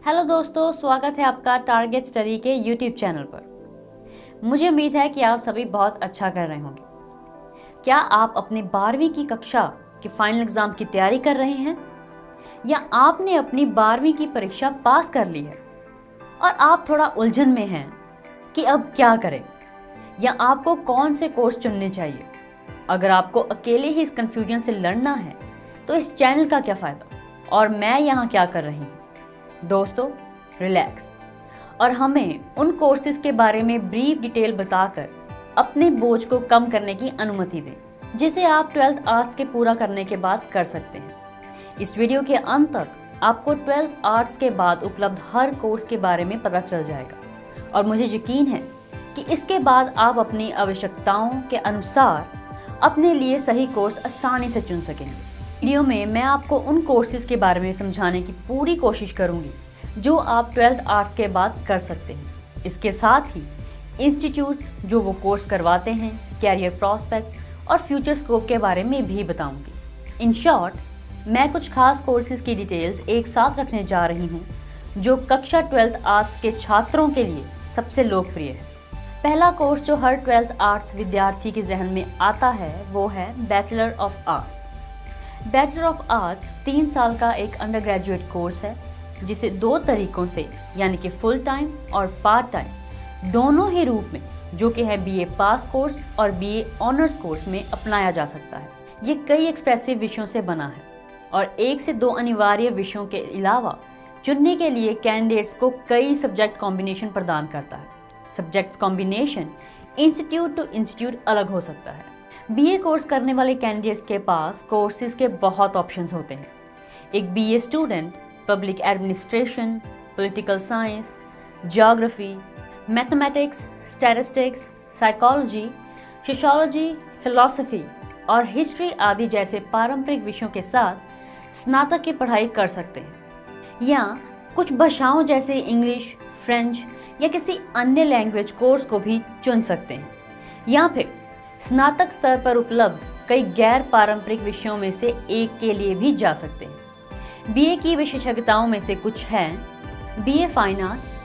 Hello दोस्तों, स्वागत है आपका टारगेट स्टडी के यूट्यूब चैनल पर। मुझे उम्मीद है कि आप सभी बहुत अच्छा कर रहे होंगे। क्या आप अपनी 12वीं की कक्षा के फाइनल एग्जाम की तैयारी कर रहे हैं, या आपने अपनी 12वीं की परीक्षा पास कर ली है और आप थोड़ा उलझन में हैं कि अब क्या करें या आपको कौन से कोर्स चुनने चाहिए। अगर आपको अकेले ही इस कन्फ्यूजन से लड़ना है तो इस चैनल का क्या फ़ायदा और मैं यहाँ क्या कर रही हूँ। दोस्तों, रिलैक्स और हमें उन कोर्सेज के बारे में ब्रीफ डिटेल बताकर अपने बोझ को कम करने की अनुमति दें जिसे आप 12th आर्ट्स के पूरा करने के बाद कर सकते हैं। इस वीडियो के अंत तक आपको 12th आर्ट्स के बाद उपलब्ध हर कोर्स के बारे में पता चल जाएगा और मुझे यकीन है कि इसके बाद आप अपनी आवश्यकताओं के अनुसार अपने लिए सही कोर्स आसानी से चुन सकेंगे। वीडियो में मैं आपको उन कोर्सेज के बारे में समझाने की पूरी कोशिश करूंगी जो आप 12th आर्ट्स के बाद कर सकते हैं। इसके साथ ही इंस्टीट्यूट्स जो वो कोर्स करवाते हैं, कैरियर प्रॉस्पेक्ट्स और फ्यूचर स्कोप के बारे में भी बताऊंगी। इन शॉर्ट, मैं कुछ खास कोर्सेज की डिटेल्स एक साथ रखने जा रही हूँ जो कक्षा 12th आर्ट्स के छात्रों के लिए सबसे लोकप्रिय है। पहला कोर्स जो हर 12th आर्ट्स विद्यार्थी के जहन में आता है वो है bachelor of arts. Bachelor of arts 3 साल का एक अंडर ग्रेजुएट कोर्स है जिसे 2 तरीकों से यानी कि फुल टाइम और पार्ट टाइम दोनों ही रूप में, जो कि है बीए पास कोर्स और बीए ऑनर्स कोर्स में अपनाया जा सकता है। ये कई एक्सप्रेसिव विषयों से बना है और 1 से 2 अनिवार्य विषयों के अलावा चुनने के लिए कैंडिडेट्स को कई सब्जेक्ट कॉम्बिनेशन प्रदान करता है। Subjects combination institute to institute अलग हो सकता है। बीए कोर्स करने वाले कैंडिडेट्स के पास कोर्सेज के बहुत ऑप्शंस होते हैं। एक BA student public administration, political science, geography, mathematics, statistics, psychology, sociology, philosophy और हिस्ट्री आदि जैसे पारंपरिक विषयों के साथ स्नातक की पढ़ाई कर सकते हैं, या कुछ भाषाओं जैसे इंग्लिश, फ्रेंच या किसी अन्य लैंग्वेज कोर्स को भी चुन सकते हैं, या फिर स्नातक स्तर पर उपलब्ध कई गैर पारंपरिक विषयों में से एक के लिए भी जा सकते हैं। बीए की विशेषज्ञताओं में से कुछ हैं BA fine arts,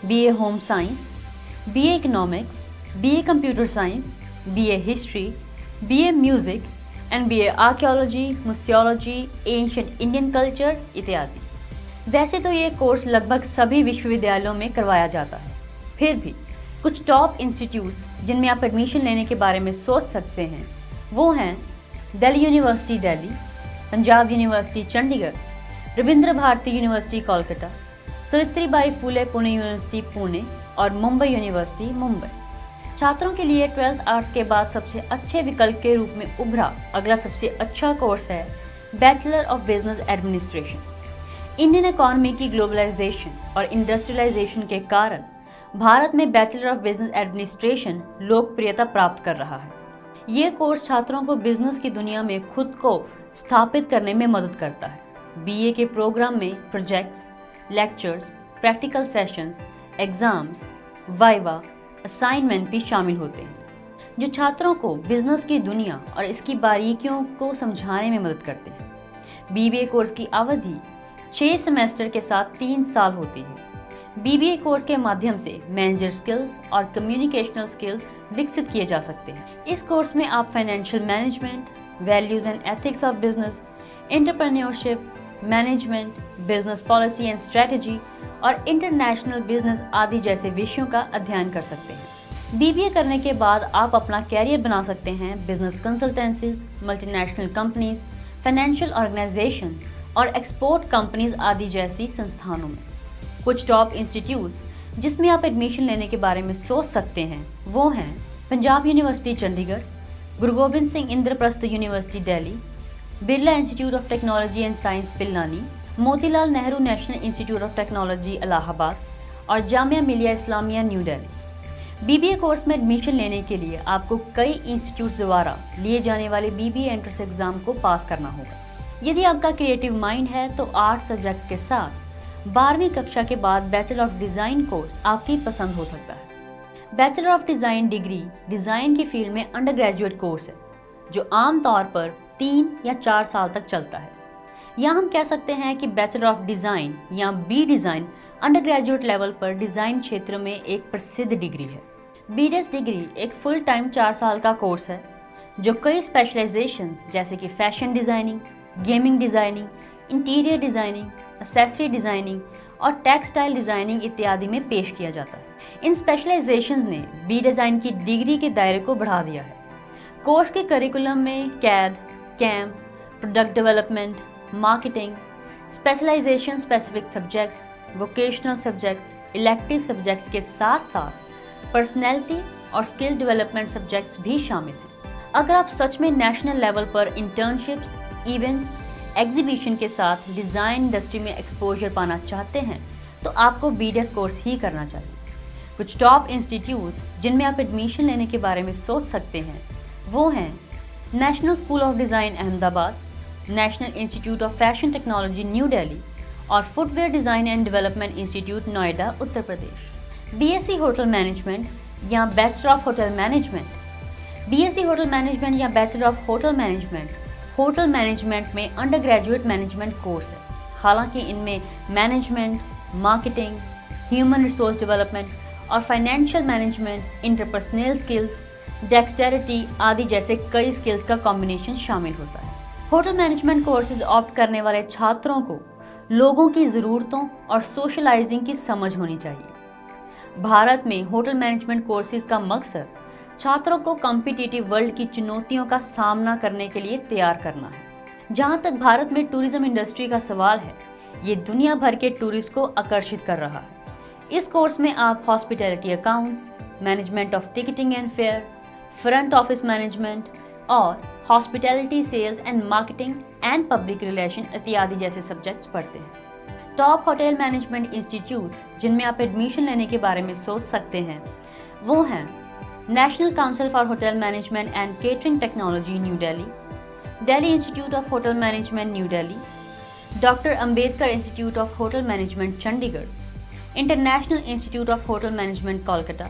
BA home science, BA economics, BA computer science, BA history, BA music and BA archaeology, museology, ancient Indian culture इत्यादि। वैसे तो ये कोर्स लगभग सभी विश्वविद्यालयों में करवाया जाता है, फिर भी कुछ टॉप इंस्टीट्यूट्स जिनमें आप एडमिशन लेने के बारे में सोच सकते हैं वो हैं Delhi university Delhi, Punjab university Chandigarh, Rabindra Bharati university Kolkata, Savitribai Phule Pune university Pune और मुंबई यूनिवर्सिटी मुंबई। छात्रों के लिए 12th आर्ट्स के बाद सबसे अच्छे विकल्प के रूप में उभरा अगला सबसे अच्छा कोर्स है bachelor of business administration. Indian economy की ग्लोबलाइजेशन और इंडस्ट्रियलाइजेशन के कारण भारत में बैचलर ऑफ बिजनेस एडमिनिस्ट्रेशन लोकप्रियता प्राप्त कर रहा है। ये कोर्स छात्रों को बिजनेस की दुनिया में खुद को स्थापित करने में मदद करता है। बीए के प्रोग्राम में projects, lectures, practical sessions, exams, viva, assignment भी शामिल होते हैं जो छात्रों को बिजनेस की दुनिया और इसकी बारीकियों को समझाने में मदद करते हैं। बीबीए कोर्स की अवधि 6 सेमेस्टर के साथ 3 साल होती है। बीबीए कोर्स के माध्यम से मैनेजर स्किल्स और कम्युनिकेशनल स्किल्स विकसित किए जा सकते हैं। इस कोर्स में आप financial management, values and ethics of business, entrepreneurship, management, business policy and strategy और इंटरनेशनल बिजनेस आदि जैसे विषयों का अध्ययन कर सकते हैं। बीबीए करने के बाद आप अपना कैरियर बना सकते हैं business consultancies, multinational companies, financial organisation और एक्सपोर्ट कंपनीज आदि जैसी संस्थानों में। कुछ टॉप इंस्टीट्यूट्स जिसमें आप एडमिशन लेने के बारे में सोच सकते हैं वो हैं Punjab university Chandigarh, Guru Gobind Singh Indraprastha university Delhi, Birla institute of technology and science Pilani, Motilal Nehru national institute of technology Allahabad और Jamia Millia Islamia new Delhi. BBA course में एडमिशन लेने के लिए आपको कई इंस्टीट्यूट्स द्वारा लिए जाने वाले बीबीए एंट्रेंस एग्जाम को पास करना होगा। यदि आपका क्रिएटिव माइंड है तो आर्ट्स सब्जेक्ट के साथ 12वीं कक्षा के बाद बैचलर ऑफ डिज़ाइन कोर्स आपकी पसंद हो सकता है। Bachelor of design degree design की फील्ड में अंडर ग्रेजुएट कोर्स है जो आमतौर पर 3 या 4 साल तक चलता है। या हम कह सकते हैं कि बैचलर ऑफ डिज़ाइन या B design under graduate level पर डिज़ाइन क्षेत्र में एक प्रसिद्ध डिग्री है। बीडेस डिग्री एक फुल टाइम 4 साल का कोर्स है जो कई स्पेशलाइजेशंस जैसे कि fashion designing, gaming designing, interior designing, accessory designing और टेक्सटाइल डिज़ाइनिंग इत्यादि में पेश किया जाता है। इन स्पेशलाइजेशंस ने बी डिज़ाइन की डिग्री के दायरे को बढ़ा दिया है। कोर्स के करिकुलम में CAD, CAM, product development, marketing, specialisation specific subjects, vocational subjects, elective subjects के साथ साथ पर्सनैलिटी और स्किल डेवलपमेंट सब्जेक्ट्स भी शामिल हैं। अगर आप सच में नेशनल लेवल पर इंटर्नशिप्स, इवेंट्स, एग्जीबिशन के साथ डिज़ाइन इंडस्ट्री में एक्सपोजर पाना चाहते हैं तो आपको बीडेस कोर्स ही करना चाहिए। कुछ टॉप इंस्टीट्यूट्स जिनमें आप एडमिशन लेने के बारे में सोच सकते हैं वो हैं national school of design Ahmedabad, national institute of fashion technology new Delhi और footwear design and development institute Noida Uttar Pradesh. BSc hotel management या bachelor of hotel management. BSc hotel management या बैचलर ऑफ होटल मैनेजमेंट में अंडर ग्रेजुएट मैनेजमेंट कोर्स है। हालांकि इनमें management, marketing, human resource development और financial management, interpersonal skills, dexterity आदि जैसे कई स्किल्स का कॉम्बिनेशन शामिल होता है। होटल मैनेजमेंट कोर्सेज ऑप्ट करने वाले छात्रों को लोगों की ज़रूरतों और सोशलाइजिंग की समझ होनी चाहिए। भारत में होटल मैनेजमेंट कोर्सेज का मकसद छात्रों को कॉम्पिटिटिव वर्ल्ड की चुनौतियों का सामना करने के लिए तैयार करना है। जहां तक भारत में टूरिज्म इंडस्ट्री का सवाल है, ये दुनिया भर के टूरिस्ट को आकर्षित कर रहा है। इस कोर्स में आप hospitality accounts, management of ticketing and fare, front office management और hospitality sales and marketing and public relation इत्यादि जैसे सब्जेक्ट्स पढ़ते हैं। टॉप होटल मैनेजमेंट इंस्टीट्यूट्स जिनमें आप एडमिशन लेने के बारे में सोच सकते हैं वो हैं national council for hotel management and catering technology new Delhi, Delhi institute of hotel management new Delhi, doctor Ambedkar institute of hotel management Chandigarh, international institute of hotel management Kolkata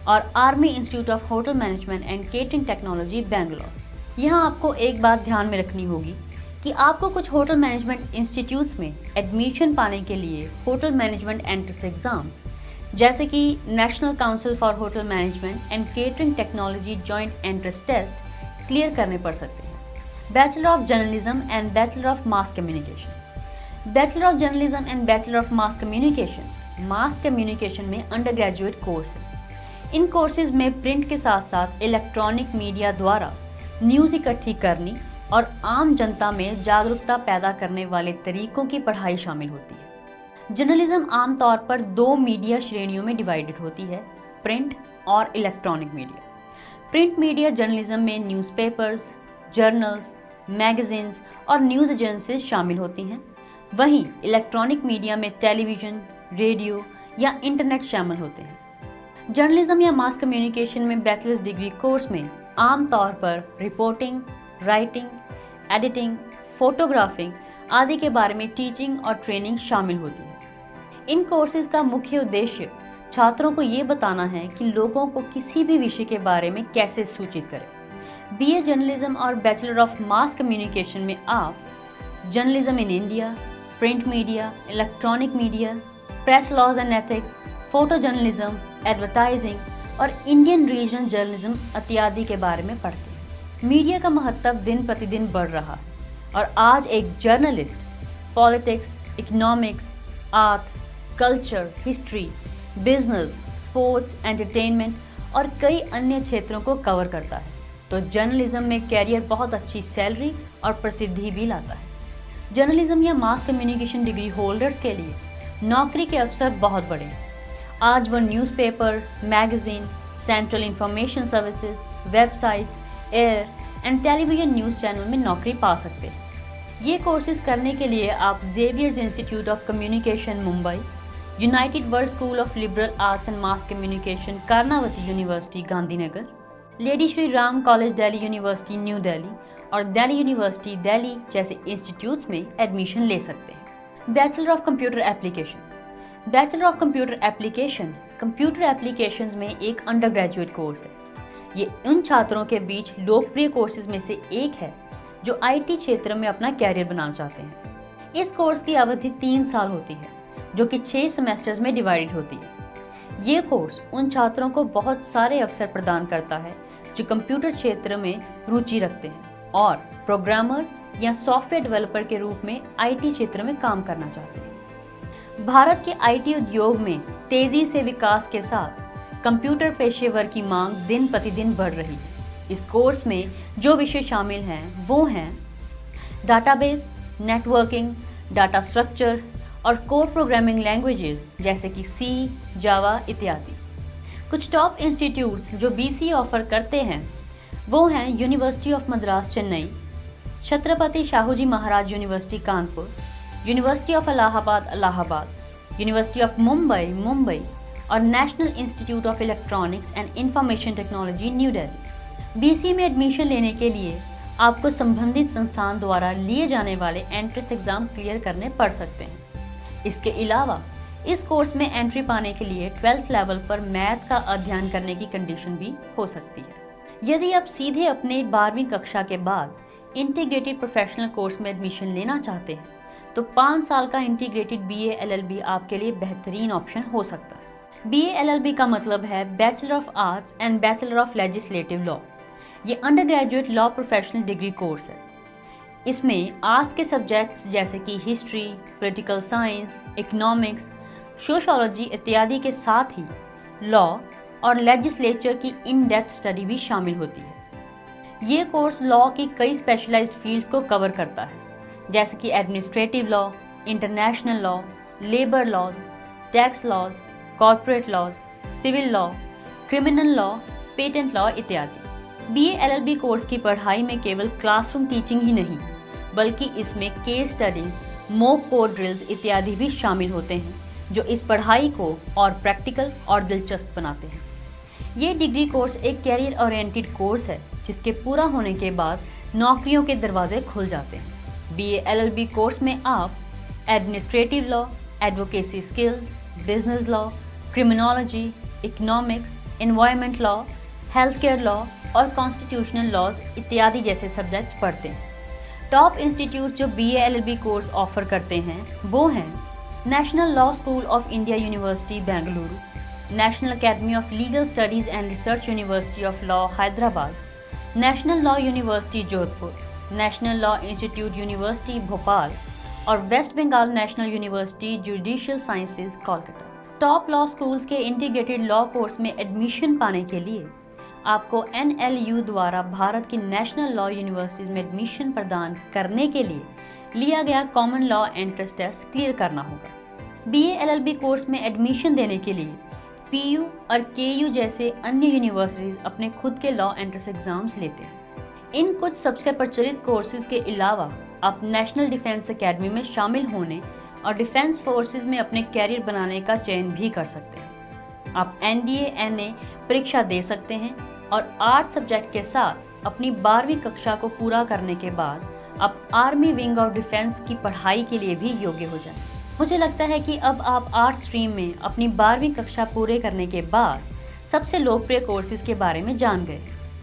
और army institute of hotel management and catering technology Bangalore. यहाँ आपको एक बात ध्यान में रखनी होगी कि आपको कुछ होटल मैनेजमेंट इंस्टीट्यूट्स में एडमिशन पाने के लिए होटल मैनेजमेंट एंट्रेंस एग्जाम्स जैसे कि national council for hotel management and catering technology joint entrance test clear करने पड़ सकते हैं। Bachelor of journalism and bachelor of mass communication. Bachelor of journalism and bachelor of mass communication में under graduate course है। इन courses में print के साथ साथ इलेक्ट्रॉनिक मीडिया द्वारा न्यूज़ इकट्ठी करनी और आम जनता में जागरूकता पैदा करने वाले तरीकों की पढ़ाई शामिल होती है। जर्नलिज्म आमतौर पर 2 मीडिया श्रेणियों में डिवाइडेड होती है, प्रिंट और electronic media. Print media journalism में न्यूज़पेपर्स, जर्नल्स, मैगजीन्स और न्यूज़ एजेंसीज शामिल होती हैं। वहीं इलेक्ट्रॉनिक मीडिया में टेलीविज़न, रेडियो या इंटरनेट शामिल होते हैं। जर्नलिज्म या मास कम्युनिकेशन में बैचलर्स डिग्री कोर्स में आमतौर पर रिपोर्टिंग, राइटिंग, एडिटिंग, फोटोग्राफिंग आदि के बारे में टीचिंग और ट्रेनिंग शामिल होती है। इन कोर्सेज का मुख्य उद्देश्य छात्रों को ये बताना है कि लोगों को किसी भी विषय के बारे में कैसे सूचित करें। बीए जर्नलिज्म और बैचलर ऑफ मास कम्युनिकेशन में आप journalism in India, print media, electronic media, press laws and ethics, photo journalism, advertising और इंडियन रीजनल जर्नलिज्म इत्यादि के बारे में पढ़ते हैं। मीडिया का महत्व दिन प्रतिदिन बढ़ रहा है और आज एक journalist politics, economics, art, culture, history, business, sports, entertainment और कई अन्य क्षेत्रों को कवर करता है। तो जर्नलिज्म में कैरियर बहुत अच्छी सैलरी और प्रसिद्धि भी लाता है। जर्नलिज्म या मास कम्युनिकेशन डिग्री होल्डर्स के लिए नौकरी के अवसर बहुत बड़े हैं। आज वो newspaper, magazine, central information services, websites, air and television news channel में नौकरी पा सकते हैं। ये कोर्सेज करने के लिए आप Xavier's institute of communication Mumbai, United world school of liberal arts and mass communication Karnavati university Gandhinagar, lady Shri Ram college Delhi university new Delhi और दिल्ली यूनिवर्सिटी दिल्ली जैसे इंस्टीट्यूट्स में एडमिशन ले सकते हैं। Bachelor of computer application. Bachelor of computer application computer applications में एक under graduate course है। ये उन छात्रों के बीच लोकप्रिय कोर्सेज में से एक है जो आईटी क्षेत्र में अपना कैरियर बनाना चाहते हैं। इस कोर्स की अवधि 3 साल होती है, जो कि 6 सेमेस्टर्स में डिवाइडेड होती है। ये कोर्स उन छात्रों को बहुत सारे अवसर प्रदान करता है जो कंप्यूटर क्षेत्र में रुचि रखते हैं और प्रोग्रामर या सॉफ्टवेयर डेवलपर के रूप में आईटी क्षेत्र में काम करना चाहते हैं। भारत के आईटी उद्योग में तेजी से विकास के साथ कंप्यूटर पेशेवर की मांग दिन प्रतिदिन बढ़ रही है। इस कोर्स में जो विषय शामिल हैं वो हैं डाटाबेस, नेटवर्किंग, डाटा स्ट्रक्चर और कोर प्रोग्रामिंग लैंग्वेजेस जैसे कि सी, जावा इत्यादि। कुछ टॉप इंस्टीट्यूट्स जो बीसी ऑफर करते हैं वो हैं university of Madras Chennai, Chhatrapati Shahuji Maharaj university Kanpur, university of Allahabad Allahabad, university of Mumbai Mumbai और national institute of electronics and information technology new Delhi. BC में एडमिशन लेने के लिए आपको संबंधित संस्थान द्वारा लिए जाने वाले एंट्रेंस एग्जाम क्लियर करने पड़ सकते हैं। इसके अलावा इस कोर्स में एंट्री पाने के लिए 12th लेवल पर मैथ का अध्ययन करने की कंडीशन भी हो सकती है। यदि आप सीधे अपने 12वीं कक्षा के बाद इंटीग्रेटेड प्रोफेशनल कोर्स में एडमिशन लेना चाहते हैं तो 5 साल का इंटीग्रेटेड बीए एलएलबी आपके लिए बेहतरीन ऑप्शन हो सकता है। बीए एलएलबी का मतलब है bachelor of arts and bachelor of legislative law. ये undergraduate law professional degree course है। इसमें आर्ट्स के सब्जेक्ट्स जैसे कि history, political science, economics, sociology इत्यादि के साथ ही लॉ और लेजिस्लेचर की इन डेप्थ स्टडी भी शामिल होती है। ये कोर्स लॉ की कई स्पेशलाइज्ड फील्ड्स को कवर करता है जैसे कि administrative law, international law, labour laws, tax laws, corporate laws, civil law, criminal law, patent law इत्यादि। बीए एलएलबी कोर्स की पढ़ाई में केवल क्लासरूम टीचिंग ही नहीं बल्कि इसमें case studies, mock code drills इत्यादि भी शामिल होते हैं जो इस पढ़ाई को और प्रैक्टिकल और दिलचस्प बनाते हैं। ये डिग्री कोर्स एक कैरियर ओरिएंटेड कोर्स है जिसके पूरा होने के बाद नौकरियों के दरवाजे खुल जाते हैं। बीए एलएलबी कोर्स में आप administrative law, advocacy skills, business law, criminology, economics, environment law, health care law और कॉन्स्टिट्यूशनल लॉज इत्यादि जैसे सब्जेक्ट्स पढ़ते हैं। टॉप इंस्टीट्यूट जो बीए एलएलबी कोर्स ऑफर करते हैं वो हैं national law school of India university Bengaluru, national academy of legal studies and research university of law Hyderabad, national law university Jodhpur, national law institute university Bhopal और west Bengal national university judicial sciences Kolkata. Top law schools के integrated law course में admission पाने के लिए आपको NLU द्वारा भारत की national law universities में एडमिशन प्रदान करने के लिए लिया गया common law entrance test clear करना होगा। बीए एलएलबी कोर्स में एडमिशन देने के लिए PU और KU जैसे अन्य यूनिवर्सिटीज़ अपने खुद के लॉ एंट्रेंस एग्जाम्स लेते हैं। इन कुछ सबसे प्रचलित कोर्सेज के अलावा आप नेशनल डिफेंस एकेडमी में शामिल होने और डिफेंस फोर्सेज में अपने कैरियर बनाने का चयन भी कर सकते हैं। आप NDA NA परीक्षा दे सकते हैं और आर्ट्स सब्जेक्ट के साथ अपनी 12वीं कक्षा को पूरा करने के बाद आप आर्मी विंग ऑफ डिफेंस की पढ़ाई के लिए भी योग्य हो जाएं। मुझे लगता है कि अब आप आर्ट्स स्ट्रीम में अपनी 12वीं कक्षा पूरे करने के बाद सबसे लोकप्रिय कोर्सेज के बारे में जान गए।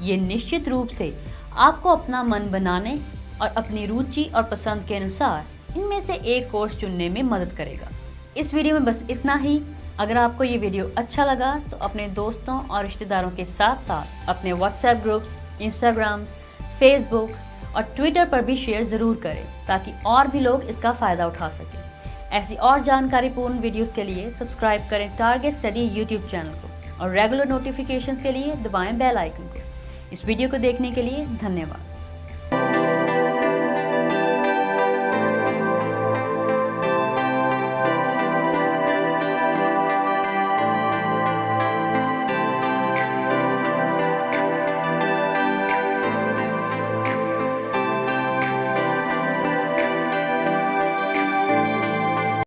ये निश्चित रूप से आपको अपना मन बनाने और अपनी रुचि और पसंद के अनुसार इनमें से एक कोर्स चुनने में मदद करेगा। इस वीडियो में बस इतना ही। अगर आपको ये वीडियो अच्छा लगा तो अपने दोस्तों और रिश्तेदारों के साथ साथ अपने व्हाट्सएप ग्रुप्स, इंस्टाग्राम, फेसबुक और ट्विटर पर भी शेयर ज़रूर करें ताकि और भी लोग इसका फ़ायदा उठा सकें। ऐसी और जानकारीपूर्ण वीडियोस के लिए सब्सक्राइब करें टारगेट स्टडी यूट्यूब चैनल को और रेगुलर नोटिफिकेशंस के लिए दबाएं बेल आइकन को। इस वीडियो को देखने के लिए धन्यवाद।